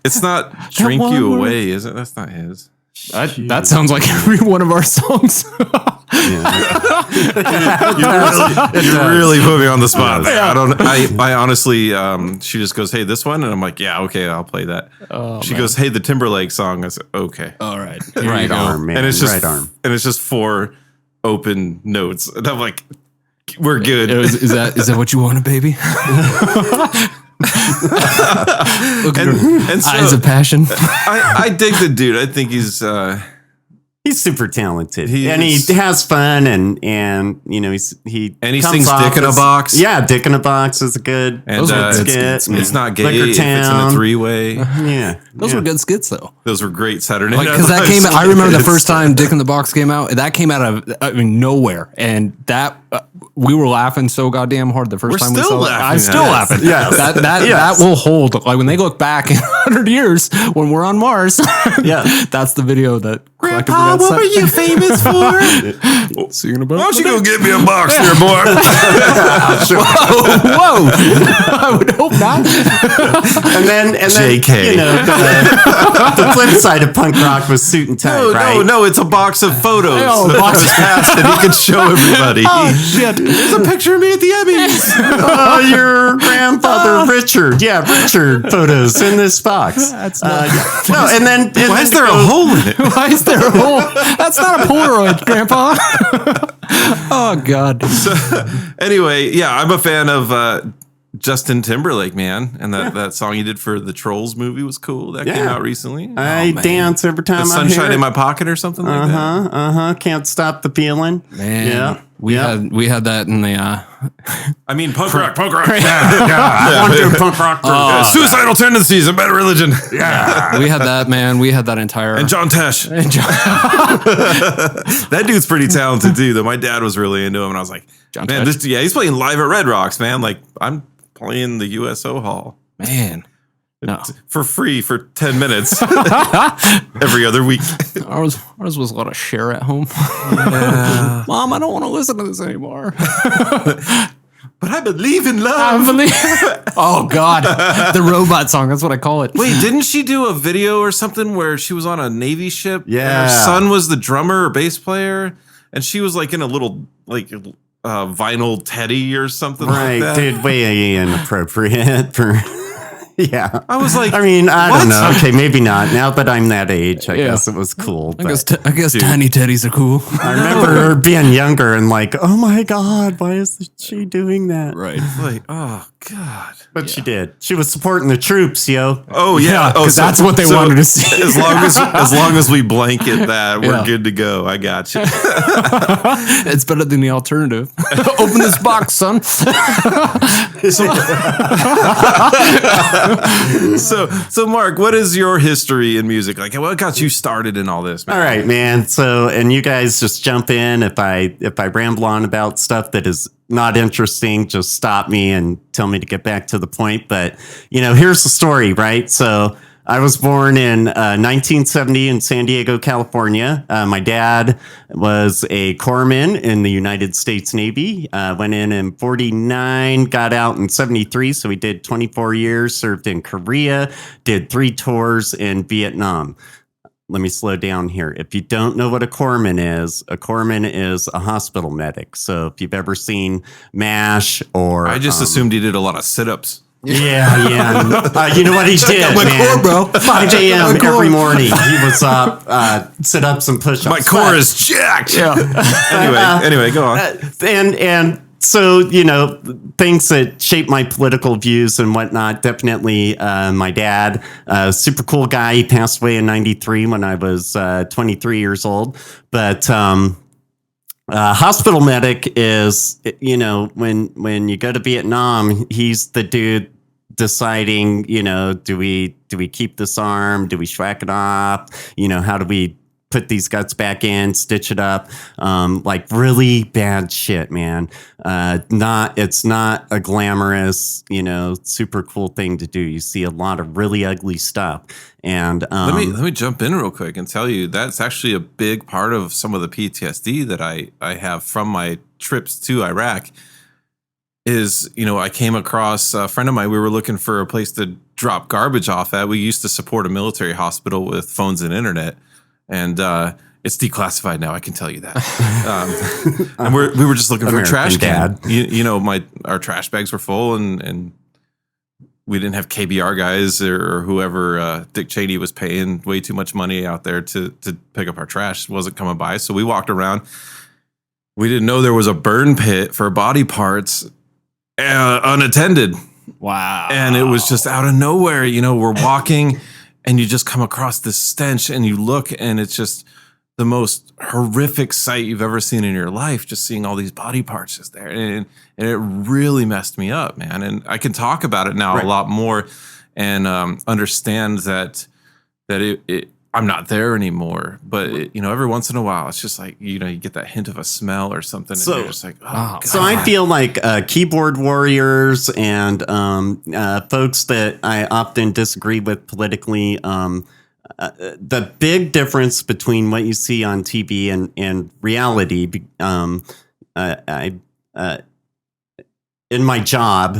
It's not Drink You Away, is it? That's not his. That sounds like every one of our songs. You really put me on the spot there. I honestly, she just goes, hey, this one? And I'm like, yeah, okay, I'll play that. She goes, hey, the Timberlake song. I said, okay. All right. Right arm, man. And it's just right arm. And it's just 4 open notes. And I'm like, we're good. Is that what you wanted, baby? Look at her and so, eyes of passion. I dig the dude. I think he's super talented, He and is. he has fun, and you know he And he comes sings off Dick in a as- Box. Yeah, Dick in a Box is a good. And Those were good skit. skits, man. it's not gay Liquor if it's in a Town. 3-way. Yeah, Those were good skits, though. Those were great Saturday night. Because that Live came. I remember the skits. first time Dick in the Box came out. That came out of nowhere, and that we were laughing so goddamn hard the 1st We're time we still saw it. laughing I'm still at it. laughing. Yes. That Yes. will hold. Like when they look back in 100 years when we're on Mars. Yeah. That's the video that. Grandpa, what were you famous for? Singing about? Why don't you go get me a box there, boy? Whoa! I would hope not. and then JK. you know the flip side of punk rock was suit and tie, right? No, it's a box of photos. Oh, The box of- past that he could show everybody. Oh shit! There's a picture of me at the Emmys. Oh, your grandfather Richard. Yeah, Richard photos in this box. That's yeah. No, and then Why is there a hole in it? Why is there a hole? That's not a Polaroid, Grandpa. Oh God. Anyway, yeah, I'm a fan of Justin Timberlake, man. And that song he did for the Trolls movie was cool. That came Yeah. out recently. I dance every The time I hear Sunshine it. in My Pocket or something like that. Can't stop the feeling. Man, Yeah. we had that in the I mean, punk rock. I want to do punk rock. Suicidal tendencies and bad religion. we had that, man. We had that entire And John Tesh. That dude's pretty talented too. Though my dad was really into him, and I was like, John man, Tesh? he's playing live at Red Rocks, man. Like I'm playing the USO Hall man. No, for free for 10 minutes every other week. ours was a lot of share at home. Mom, I don't want to listen to this anymore. But I believe in I love. believe. Oh God, the robot song. That's what I call it. Wait, didn't she do a video or something where she was on a Navy ship? and Yeah. her son was the drummer or bass player, and she was like in a little like vinyl teddy or something Right, like that. dude, way inappropriate for. Yeah. I was like, I mean, I what? don't know. Okay, maybe not. Now that I'm that age, I Yeah. guess it was cool. I But guess tiny teddies are cool. I remember being younger and like, oh my God, why is she doing that? Right. Like, oh God. But she did. She was supporting the troops, yo. Oh yeah, oh, 'cause that's what they wanted to see. As long as we blanket that, we're Yeah. good to go. I got you. It's better than the alternative. Open this box, son. So Mark, what is your history in music? Like, what got you started in all this, man? All right, man. So, and you guys just jump in if I ramble on about stuff that is not interesting, just stop me and tell me to get back to the point. But, you know, here's the story, right? So I was born in 1970 in San Diego, California. My dad was a corpsman in the United States Navy. Went in 49, got out in 73. So he did 24 years, served in Korea, did 3 tours in Vietnam. Let me slow down here. If you don't know what a corpsman is a hospital medic. So if you've ever seen MASH or... I just assumed he did a lot of sit-ups. Yeah. You know what he did, my man? core, bro. 5 a.m. every morning. He was up, sit-ups and push-ups. My core is jacked. Yeah. Anyway, go on. And so, you know, things that shape my political views and whatnot, definitely my dad, super cool guy. He passed away in 93 when I was 23 years old. But hospital medic is, you know, when you go to Vietnam, he's the dude deciding, you know, do we keep this arm? Do we schwack it off? You know, how do we put these guts back in, stitch it up. Like really bad shit, man. It's not a glamorous, super cool thing to do. You see a lot of really ugly stuff. And let me jump in real quick and tell you that's actually a big part of some of the PTSD that I have from my trips to Iraq. Is, I came across a friend of mine. We were looking for a place to drop garbage off at. We used to support a military hospital with phones and internet, and it's declassified now. I can tell you that. And we were just looking for a trash can. Our trash bags were full, and we didn't have KBR guys or whoever Dick Cheney was paying way too much money out there to pick up our trash. It wasn't coming by, so we walked around. We didn't know there was a burn pit for body parts. Unattended. Wow. And it was just out of nowhere. We're walking and you just come across this stench and you look and it's just the most horrific sight you've ever seen in your life, just seeing all these body parts just there. And it really messed me up, man. And I can talk about it now a lot more and understand that I'm not there anymore, but every once in a while, it's just like, you get that hint of a smell or something. And you're just like, oh, God. So I feel like keyboard warriors and folks that I often disagree with politically, the big difference between what you see on TV and reality, in my job,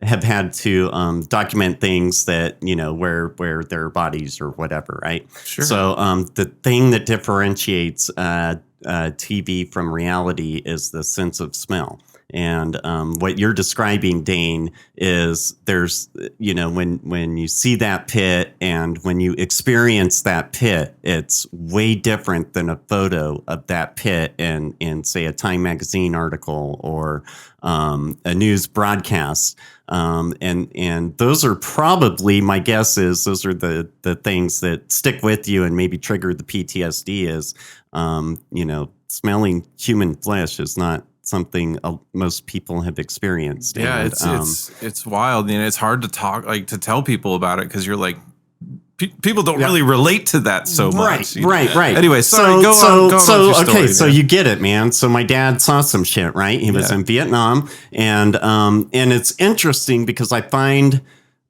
have had to document things that, where their bodies or whatever, right? Sure. So the thing that differentiates TV from reality is the sense of smell. And what you're describing, Dane, is there's, when you see that pit and when you experience that pit, it's way different than a photo of that pit in say, a Time magazine article or a news broadcast. And those are probably, my guess is, those are the things that stick with you and maybe trigger the PTSD is, smelling human flesh is not something most people have experienced. Yeah, and, it's wild. It's hard to to tell people about it because you're like, people don't really relate to that so much. Right. Anyway, sorry, go on. So you get it, man. So my dad saw some shit, right? He was in Vietnam, and it's interesting because I find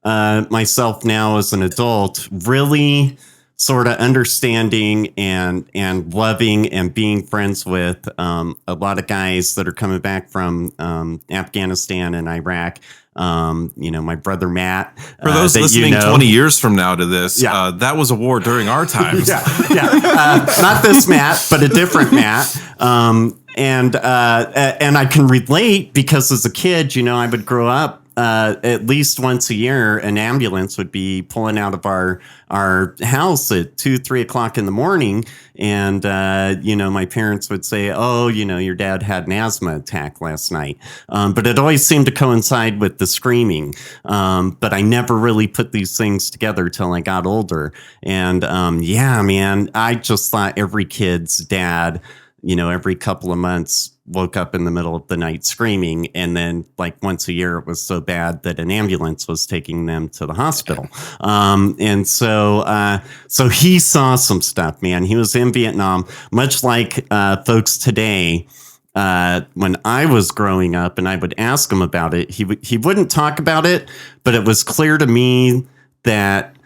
myself now as an adult really sort of understanding and loving and being friends with a lot of guys that are coming back from Afghanistan and Iraq. My brother Matt. For those listening 20 years from now to this, that was a war during our times. Not this Matt, but a different Matt. And I can relate because as a kid, I would grow up. At least once a year, an ambulance would be pulling out of our house at 2-3 o'clock in the morning. And, my parents would say, oh, your dad had an asthma attack last night. But it always seemed to coincide with the screaming. But I never really put these things together till I got older. And, man, I just thought every kid's dad, every couple of months woke up in the middle of the night screaming. And then like once a year, it was so bad that an ambulance was taking them to the hospital. And so he saw some stuff, man. He was in Vietnam, much like folks today. When I was growing up and I would ask him about it, he wouldn't talk about it, but it was clear to me that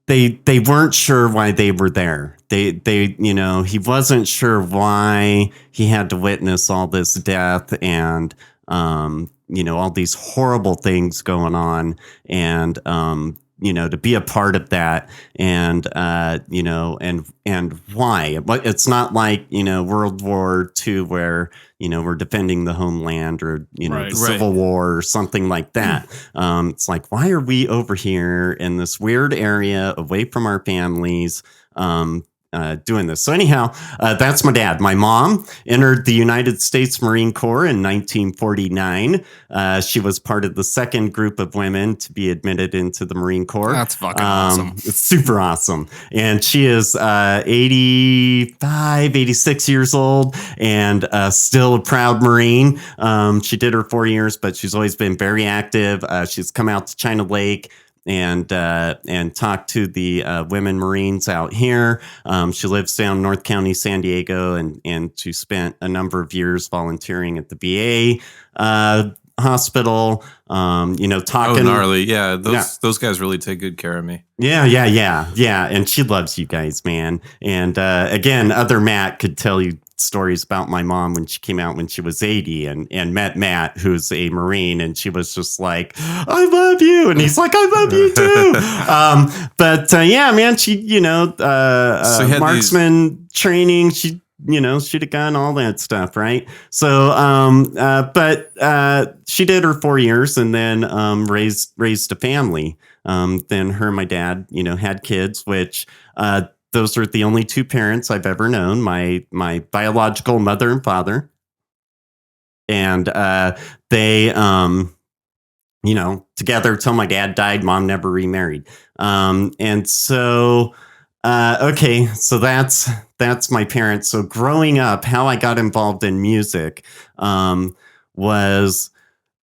they weren't sure why they were there. He wasn't sure why he had to witness all this death and, all these horrible things going on and, to be a part of that and, and why. But it's not like, World War II where, we're defending the homeland or, the Civil War or something like that. It's like, why are we over here in this weird area away from our families? Doing this. So anyhow, that's my dad. My mom entered the United States Marine Corps in 1949. She was part of the second group of women to be admitted into the Marine Corps. That's fucking awesome. It's super awesome. And she is 85, 86 years old and still a proud Marine. She did her 4 years, but she's always been very active. She's come out to China Lake and talk to the women Marines out here. She lives down North County, San Diego, and she spent a number of years volunteering at the VA hospital. Talking. Gnarly. Yeah, those guys really take good care of me. Yeah. And she loves you guys, man. And again, other Matt could tell you stories about my mom when she came out when she was 80 and met Matt, who's a Marine, and she was just like, I love you. And he's like, I love you too. But yeah, man, she, marksman training, she, shoot a gun, all that stuff, right? So, but she did her 4 years and then raised a family. Then her and my dad, had kids, which those are the only two parents I've ever known, my biological mother and father. And they, together till my dad died. Mom never remarried. And so... okay, so that's my parents. So growing up, how I got involved in music was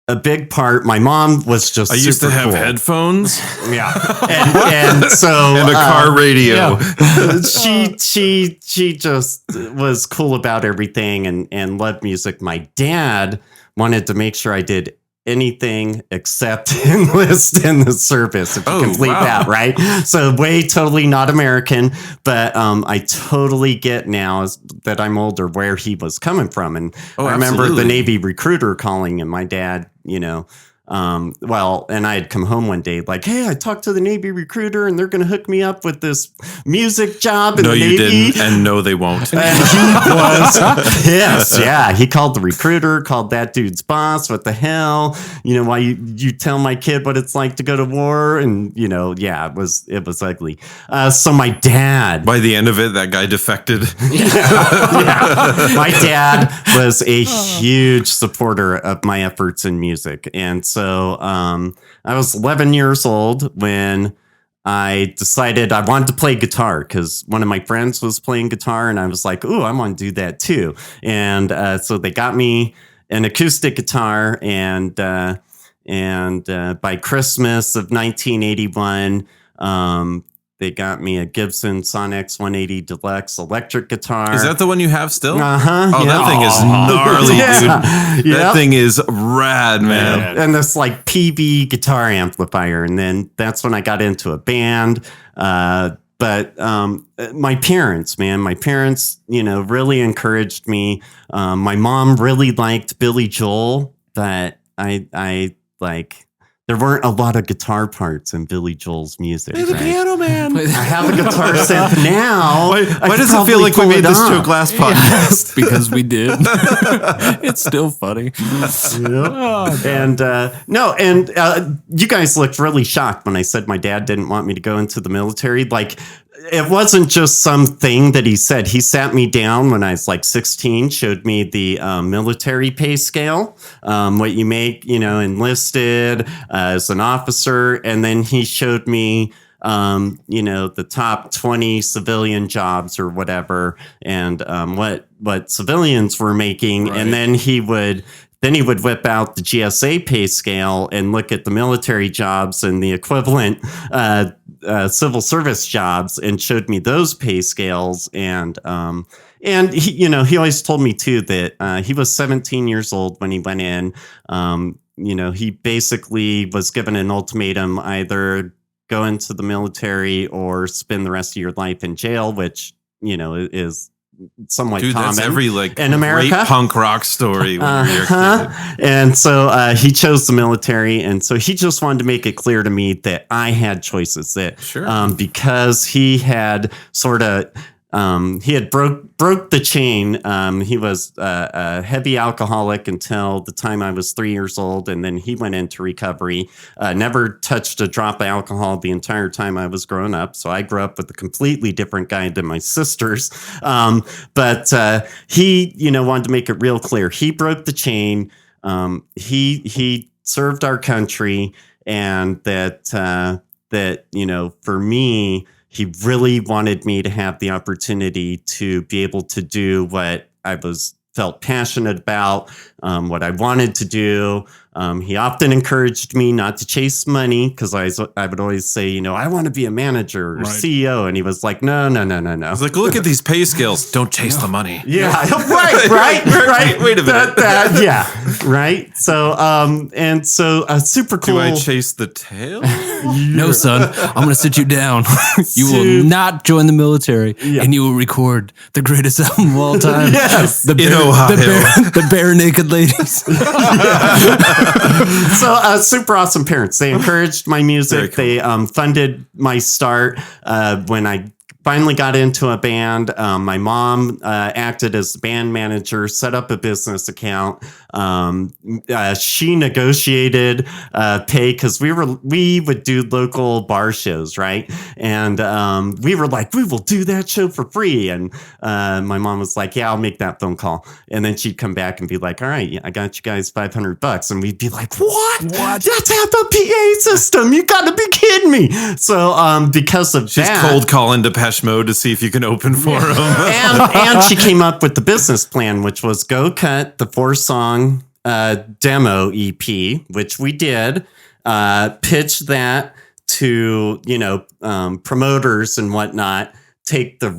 a big part. My mom was just I used to have cool. headphones. Yeah, and so and a car radio. Yeah. she just was cool about everything and loved music. My dad wanted to make sure I did anything except enlist in the service, if you complete that, right? So way totally not American, but I totally get now that I'm older where he was coming from. And I remember the Navy recruiter calling, and my dad, and I had come home one day like, hey, I talked to the Navy recruiter and they're going to hook me up with this music job in the Navy. No, you didn't. And no, they won't. And he was pissed. Yeah. He called the recruiter, called that dude's boss. What the hell? Why you tell my kid what it's like to go to war? And, it was ugly. So my dad. By the end of it, that guy defected. Yeah. My dad was a huge supporter of my efforts in music. And so I was 11 years old when I decided I wanted to play guitar because one of my friends was playing guitar and I was like, ooh, I want to do that too. And so they got me an acoustic guitar and by Christmas of 1981, they got me a Gibson Sonex 180 Deluxe electric guitar. Is that the one you have still? Uh-huh. Oh, that thing is gnarly, dude. That thing is rad, man. And this like PV guitar amplifier. And then that's when I got into a band. But my parents, really encouraged me. My mom really liked Billy Joel, but I there weren't a lot of guitar parts in Billy Joel's music. Play the piano, man. I have a guitar set now. Why does it feel like we made this Joke Glass podcast? Because we did. It's still funny. And you guys looked really shocked when I said my dad didn't want me to go into the military. Like, it wasn't just something that he said. He sat me down when I was like 16, showed me the military pay scale, what you make, enlisted as an officer. And then he showed me, the top 20 civilian jobs or whatever, and what civilians were making. Right. And then he would whip out the GSA pay scale and look at the military jobs and the equivalent civil service jobs and showed me those pay scales. And he, he always told me too that he was 17 years old when he went in. He basically was given an ultimatum: either go into the military or spend the rest of your life in jail, which, is somewhat common. That's every in America. Great punk rock story when you're a kid. And so he chose the military, and so he just wanted to make it clear to me that I had choices. That because he had sort of he had broke the chain. He was a heavy alcoholic until the time I was 3 years old, and then he went into recovery. Never touched a drop of alcohol the entire time I was growing up. So I grew up with a completely different guy than my sisters. But he, wanted to make it real clear. He broke the chain. He served our country, and that for me, he really wanted me to have the opportunity to be able to do what I was felt passionate about, what I wanted to do. He often encouraged me not to chase money because I would always say, I want to be a manager or CEO. And he was like, no. He's like, look at these pay scales. Don't chase the money. Yeah, right. Wait a minute. Yeah, right. So, super cool. Do I chase the tail? No, son, I'm going to sit you down. You will not join the military, and you will record the greatest album of all time. Yes. In Ohio. The bare naked ladies. So super awesome parents. They encouraged my music. Very cool. They funded my start when I finally got into a band. My mom acted as the band manager, set up a business account. She negotiated pay because we would do local bar shows, right? And we were like, we will do that show for free. And my mom was like, yeah, I'll make that phone call. And then she'd come back and be like, all right, I got you guys $500. And we'd be like, what? That's half a PA system. You got to be kidding me. So because of She's that, cold calling Depeche Mode to see if you can open for them. and she came up with the business plan, which was go cut the 4-song demo EP, which we did, pitch that to, promoters and whatnot, take the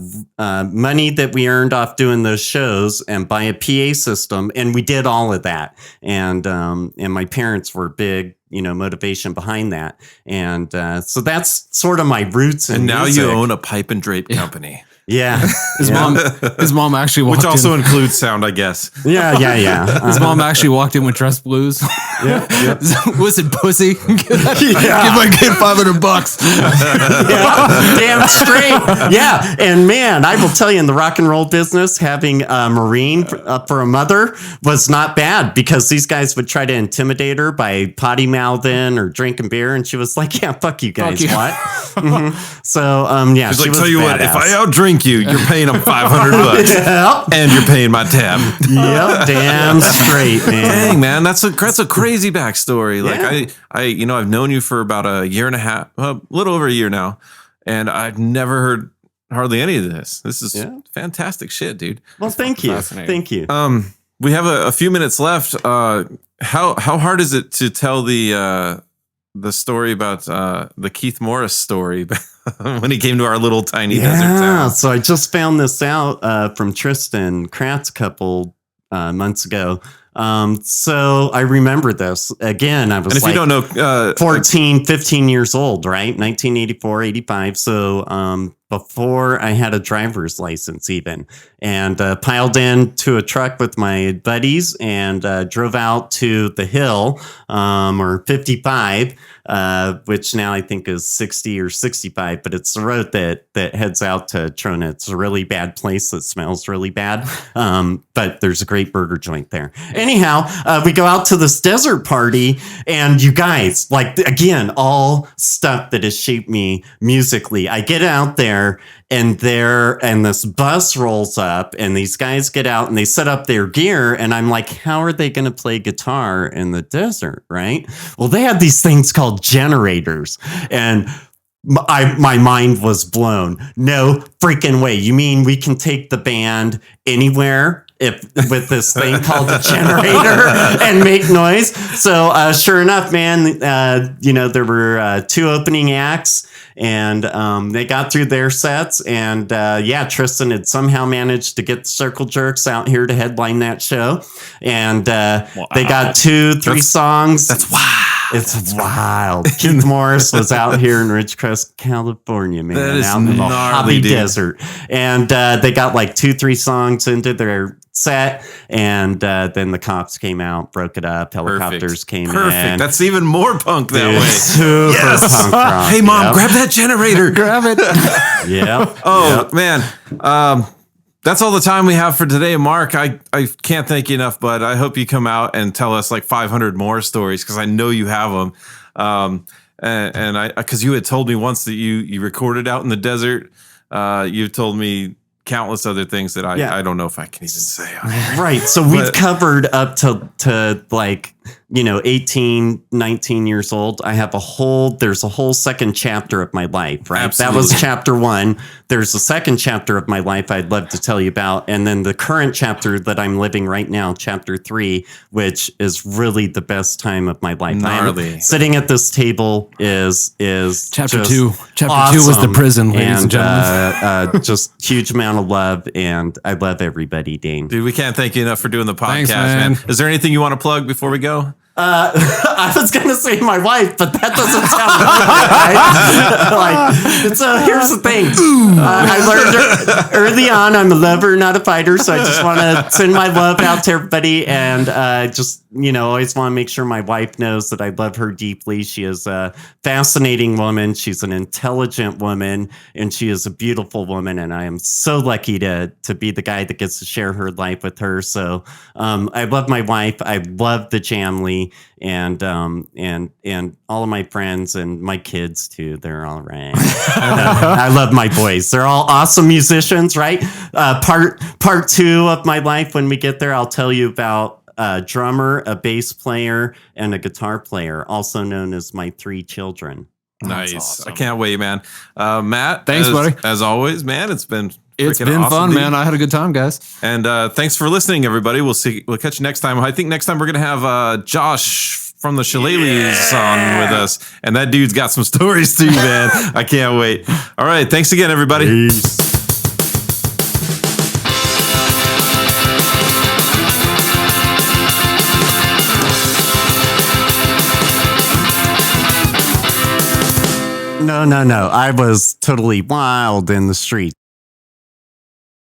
money that we earned off doing those shows and buy a PA system. And we did all of that. And my parents were big, motivation behind that. And so that's sort of my roots. And now you own a pipe and drape company. Yeah. His mom actually walked Which also in. includes sound, I guess. Yeah. His mom actually walked in with dress blues. Yeah. Listen, pussy. Give my kid $500. Yeah, damn straight. Yeah. And man, I will tell you, in the rock and roll business, having a Marine for a mother was not bad because these guys would try to intimidate her by potty mouthing or drinking beer. And she was like, yeah, fuck you guys. Fuck you. What? Mm-hmm. So, yeah. She's she like, was tell you what, if badass. I outdrink you, you're paying them $500 Yep. and you're paying my tab. Yep. Damn straight, man. Dang, man, that's a crazy backstory. Like Yeah. I've known you for about a year and a half, a little over a year now, and I've never heard hardly any of this. This is fantastic shit, dude. Well, thank you. Fascinating. Thank you. We have a few minutes left. How hard is it to tell the story about the Keith Morris story when he came to our little tiny desert town? So I just found this out from Tristan Kratz a couple months ago. So I remember this. Again, I was And if you don't know, 14, 15 years old, right? 1984, 85. So before I had a driver's license even. And piled into a truck with my buddies and drove out to the hill, or 55, which now I think is 60 or 65, but it's the road that heads out to Trona. It's a really bad place that smells really bad, but there's a great burger joint there. Anyhow, we go out to this desert party, and you guys, like, again, all stuff that has shaped me musically. I get out there, and this bus rolls up, and these guys get out and they set up their gear, and I'm like, how are they going to play guitar in the desert, right? Well, they had these things called generators, and my mind was blown. No freaking way. You mean we can take the band anywhere with this thing called a generator and make noise? So sure enough, man, there were 2 opening acts, and they got through their sets, and Tristan had somehow managed to get the Circle Jerks out here to headline that show, and they got 2-3 songs. that's wild. It's wild. Keith Morris was out here in Ridgecrest, California, man. That is out in the gnarly, Mojave dude. Desert. And they got like 2-3 songs into their set, and then the cops came out, broke it up, helicopters came in. That's even more punk that Dude, way. super punk rock. Hey, mom, Yep. grab that generator. Grab it. Yep. Oh, man. That's all the time we have for today, Mark. I can't thank you enough, but I hope you come out and tell us like 500 more stories, because I know you have them. And because you had told me once that you recorded out in the desert. You've told me countless other things that I don't know if I can even say. Right. So we've covered up to like 18, 19 years old, there's a whole second chapter of my life, right? Absolutely. That was chapter 1. There's a second chapter of my life I'd love to tell you about. And then the current chapter that I'm living right now, chapter 3, which is really the best time of my life. Gnarly. Sitting at this table is Chapter just 2. Chapter 2 was the prison, ladies and gentlemen. just huge amount of love. And I love everybody, Dane. Dude, we can't thank you enough for doing the podcast, Thanks, man. Is there anything you want to plug before we go? I was gonna say my wife, but that doesn't sound right. Here's the thing. I learned early on I'm a lover, not a fighter, so I just want to send my love out to everybody, and always want to make sure my wife knows that I love her deeply. She is a fascinating woman. She's an intelligent woman, and she is a beautiful woman, and I am so lucky to be the guy that gets to share her life with her. So I love my wife. I love the Jamley. And all of my friends and my kids too. They're all right. I love my boys. They're all awesome musicians, right? Part 2 of my life, when we get there, I'll tell you about a drummer, a bass player, and a guitar player, also known as my 3 children. Nice. Awesome. I can't wait, man. Matt, thanks, buddy. As always, man, it's been Awesome, fun, dude. Man. I had a good time, guys. And thanks for listening, everybody. We'll catch you next time. I think next time we're gonna have Josh from the Shillelaghs on with us, and that dude's got some stories too, man. I can't wait. All right, thanks again, everybody. Peace. No. I was totally wild in the street.